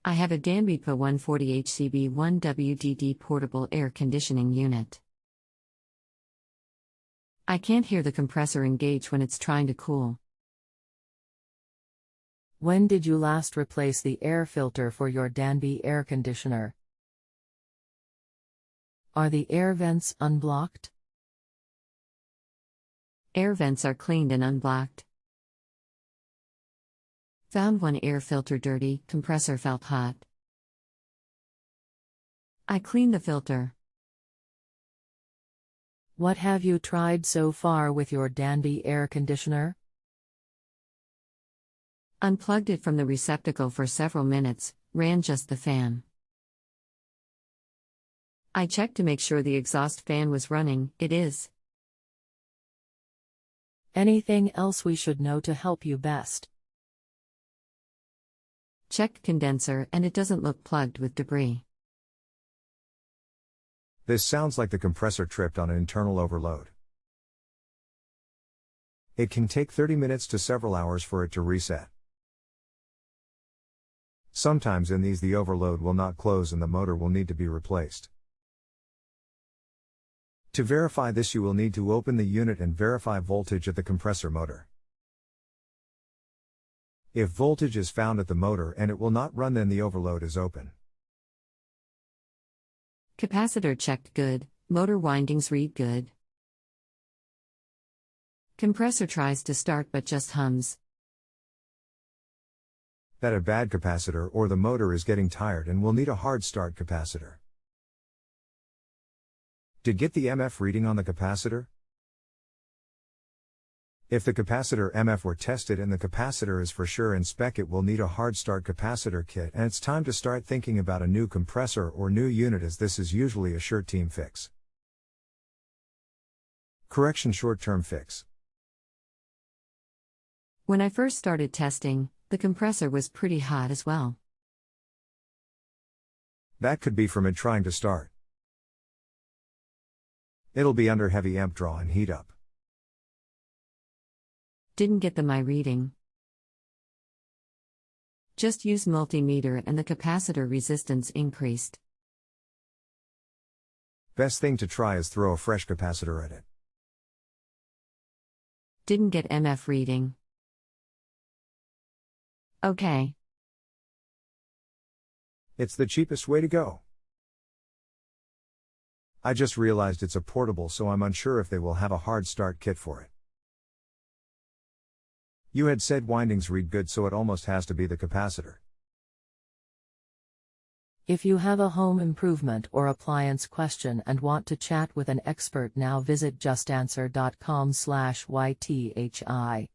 I have a Danby DPA140HCB1WDD portable air conditioning unit. I can't hear the compressor engage when it's trying to cool. When did you last replace the air filter for your Danby air conditioner? Are the air vents unblocked? Air vents are cleaned and unblocked. Found one air filter dirty, compressor felt hot. I cleaned the filter. What have you tried so far with your Danby air conditioner? Unplugged it from the receptacle for several minutes, ran just the fan. I checked to make sure the exhaust fan was running. It is. Anything else we should know to help you best? Checked condenser and it doesn't look plugged with debris. This sounds like the compressor tripped on an internal overload. It can take 30 minutes to several hours for it to reset. Sometimes in these the overload will not close and the motor will need to be replaced. To verify this, you will need to open the unit and verify voltage at the compressor motor. If voltage is found at the motor and it will not run, then the overload is open. Capacitor checked good, motor windings read good. Compressor tries to start but just hums. That a bad capacitor or the motor is getting tired and will need a hard start capacitor. Did get the MF reading on the capacitor? If the capacitor MF were tested and the capacitor is for sure in spec, it will need a hard start capacitor kit, and it's time to start thinking about a new compressor or new unit, as this is usually a sure team fix. Correction: short-term fix. When I first started testing, the compressor was pretty hot as well. That could be from it trying to start. It'll be under heavy amp draw and heat up. Didn't get the my reading. Just used multimeter and the capacitor resistance increased. Best thing to try is throw a fresh capacitor at it. Didn't get MF reading. Okay. It's the cheapest way to go. I just realized it's a portable, so I'm unsure if they will have a hard start kit for it. You had said windings read good, so it almost has to be the capacitor. If you have a home improvement or appliance question and want to chat with an expert now, visit justanswer.com/YTHI.